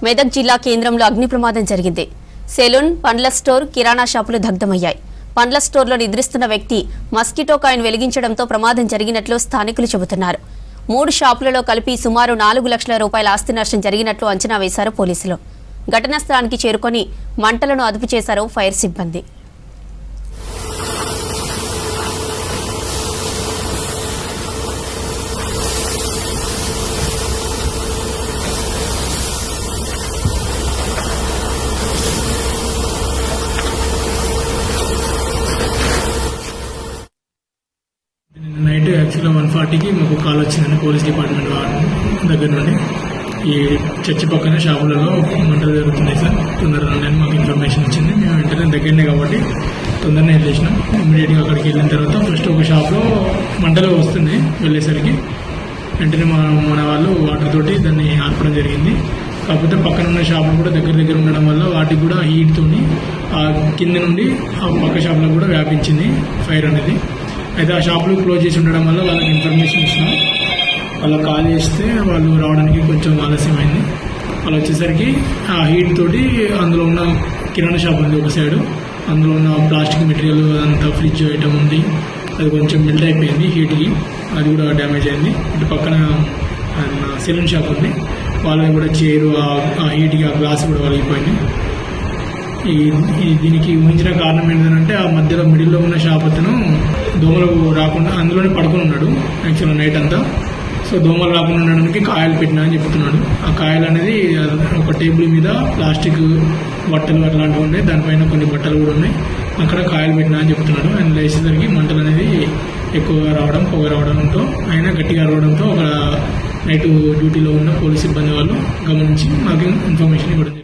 మెదక్ జిల్లా కేంద్రంలో అగ్ని ప్రమాదం జరిగింది. సెలూన్, పండ్ల స్టోర్, కిరాణా షాపులు దగ్ధమయ్యాయి. పండ్ల స్టోర్లో నిద్రిస్తున్న వ్యక్తి మస్కిటో కాయిన్ వెలిగించడంతో ప్రమాదం జరిగినట్లు స్థానికులు చెబుతున్నారు. 3 షాపులలో కలిపి సుమారు 4 లక్షల రూపాయల ఆస్తి నష్టం జరిగినట్లు అంచనా వేశారు పోలీసులు. ఘటనా స్థలానికి చేరుకొని మంటలను అదుపు చేశారు ఫైర్ సిబ్బంది. నైట్ యాక్చువల్గా 1:40కి మాకు కాల్ వచ్చిందండి పోలీస్ డిపార్ట్మెంట్ దగ్గర నుండి. ఈ చర్చి పక్కన షాపులలో మంటలు జరుగుతున్నాయి సార్, తొందరగా రండి అని మాకు ఇన్ఫర్మేషన్ వచ్చింది. మేము వెంటనే దగ్గరనే కాబట్టి తొందరనే వెళ్ళేసినాం. ఇమీడియట్గా అక్కడికి వెళ్ళిన తర్వాత ఫస్ట్ ఒక షాప్లో మంటలు వస్తుంది. వెళ్ళేసరికి వెంటనే మన వాళ్ళు వాటర్ తోటి దాన్ని ఆర్పడం జరిగింది. కాకపోతే పక్కన ఉన్న షాపులు కూడా దగ్గర ఉండడం వల్ల వాటికి కూడా హీట్తోని ఆ కింద నుండి ఆ పక్క షాపులకు కూడా వ్యాపించింది ఫైర్ అనేది. అయితే ఆ షాపులు క్లోజ్ చేసి ఉండడం వల్ల వాళ్ళకి ఇన్ఫర్మేషన్ ఇచ్చినాం. వాళ్ళకి కాల్ చేస్తే వాళ్ళు రావడానికి కొంచెం ఆలస్యమైంది. వాళ్ళు వచ్చేసరికి ఆ హీట్ తోటి అందులో ఉన్న కిరాణా షాప్ ఉంది ఒక సైడు, అందులో ఉన్న ప్లాస్టిక్ మెటీరియల్ అంతా ఫ్రిడ్జ్ ఐటమ్ ఉంది, అది కొంచెం మెల్ట్ అయిపోయింది హీట్కి, అది కూడా డ్యామేజ్ అయింది. ఇటు పక్కన సెలూన్ షాప్ ఉంది, వాళ్ళని కూడా చైరు ఆ హీట్కి ఆ గ్లాస్ కూడా వలిగిపోయింది. దీనికి ఊహించిన కారణం ఏంటంటే ఆ మధ్యలో మిడిల్లో ఉన్న షాప్ అతను దోమలు రాకుండా అందులోనే పడుకుని ఉన్నాడు యాక్చువల్గా నైట్ అంతా. సో దోమలు రాకుండా ఉండడానికి కాయలు పెట్టినా అని చెప్తున్నాడు. ఆ కాయలు అనేది ఒక టేబుల్ మీద ప్లాస్టిక్ బట్టలు అట్లాంటివి ఉన్నాయి, దానిపైన కొన్ని బట్టలు కూడా ఉన్నాయి, అక్కడ కాయలు పెట్టినా అని చెప్తున్నాడు. ఆయన లేచేసరికి మంటలు అనేది ఎక్కువగా రావడం, పొగ రావడంతో ఆయన గట్టిగా అరవడంతో ఒక నైట్ డ్యూటీలో ఉన్న పోలీస్ సిబ్బంది వాళ్ళు గమనించి మాకు ఇన్ఫర్మేషన్ ఇవ్వడం జరిగింది.